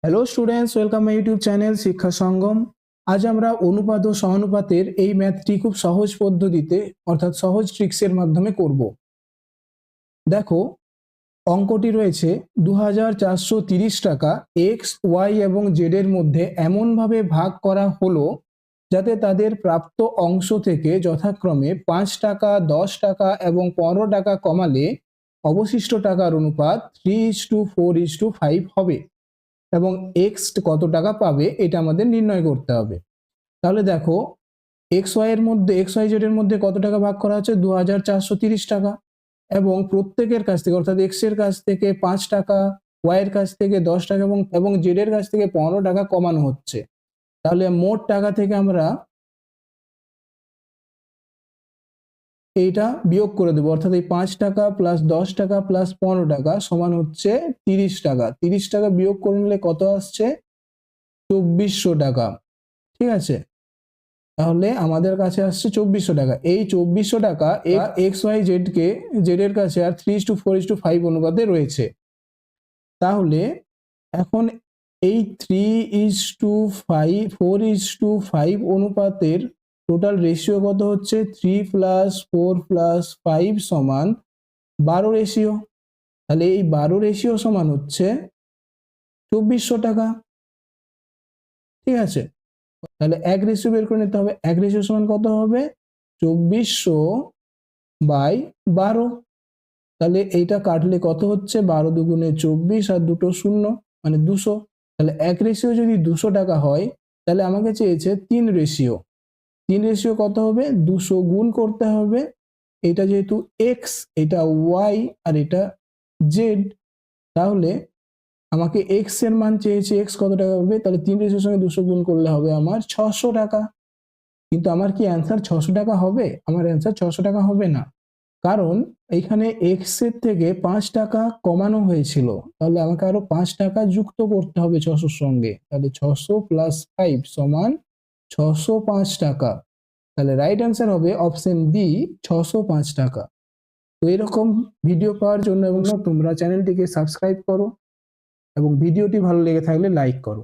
Hello students, welcome my YouTube channel শিক্ষা সঙ্গম। আজ আমরা অনুপাত ও সহানুপাতের এই ম্যাথটি খুব সহজ পদ্ধতিতে অর্থাৎ সহজ ট্রিক্সের মাধ্যমে করব। দেখো, অঙ্কটি রয়েছে 2430 টাকা এক্স ওয়াই এবং জেড এর মধ্যে এমনভাবে ভাগ করা হলো যাতে তাদের প্রাপ্ত অংশ থেকে যথাক্রমে 5 টাকা, 10 টাকা এবং 15 টাকা কমালে অবশিষ্ট টাকার অনুপাত 3:4:5 হবে এবং এক্স কত টাকা পাবে এটা আমাদের নির্ণয় করতে হবে। তাহলে দেখো, এক্স ওয়াই এর মধ্যে এক্স ওয়াই জেড এর মধ্যে কত টাকা ভাগ করা হচ্ছে? 2430 টাকা, এবং প্রত্যেকের কাছ থেকে অর্থাৎ এক্স এর কাছ থেকে 5 টাকা, ওয়াই এর কাছ থেকে 10 টাকা এবং জেড এর কাছ থেকে 15 টাকা কমানো হচ্ছে। তাহলে মোট টাকা থেকে আমরা এইটা বিয়োগ করে দেবো, অর্থাৎ এই 5 টাকা প্লাস 10 টাকা প্লাস 15 টাকা সমান হচ্ছে 30 টাকা। 30 টাকা বিয়োগ করে নিলে কত আসছে? 2400 টাকা। ঠিক আছে, তাহলে আমাদের কাছে আসছে 2400 টাকা। এই 2400 টাকা এক্স ওয়াই জেড কে জেড এর কাছে আর 3:4:5 অনুপাতে রয়েছে। তাহলে এখন এই 3:4:5 অনুপাতের টোটাল রেশিও কত হচ্ছে? 3 + 4 + 5 সমান 12 রেশিও। তাহলে এই 12 রেশিও সমান হচ্ছে 2400 টাকা। ঠিক আছে, তাহলে এক রেশিও বের করে নিতে হবে। এক রেশিও সমান কত হবে? 2400/12। তাহলে এইটা কাটলে কত হচ্ছে? 12 দুগুণে 24 আর দুটো শূন্য মানে 200। তাহলে এক রেশিও যদি 200 টাকা হয়, তাহলে আমাকে চেয়েছে 3 রেশিও। 3 রেশিও কত হবে? 200 গুণ করতে হবে। এটা যেহেতু এক্স, এটা ওয়াই আর এটা জেড, তাহলে আমাকে এক্স এর মান চেয়েছে। এক্স কত টাকা হবে? তাহলে 3 রেশিওর সঙ্গে 200 গুণ করলে হবে আমার 600 টাকা। কিন্তু আমার কি অ্যান্সার 600 টাকা হবে? আমার অ্যান্সার 600 টাকা হবে না, কারণ এইখানে এক্স এর থেকে 5 টাকা কমানো হয়েছিল। তাহলে আমাকে আরো 5 টাকা যুক্ত করতে হবে 600-র সঙ্গে। তাহলে 600 + 5 সমান 605 টাকা। তাহলে রাইট অ্যান্সার হবে অপশন বি, 605 টাকা। তো এরকম ভিডিও পাওয়ার জন্য এবং তোমরা চ্যানেলটিকে সাবস্ক্রাইব করো এবং ভিডিওটি ভালো লেগে থাকলে লাইক করো।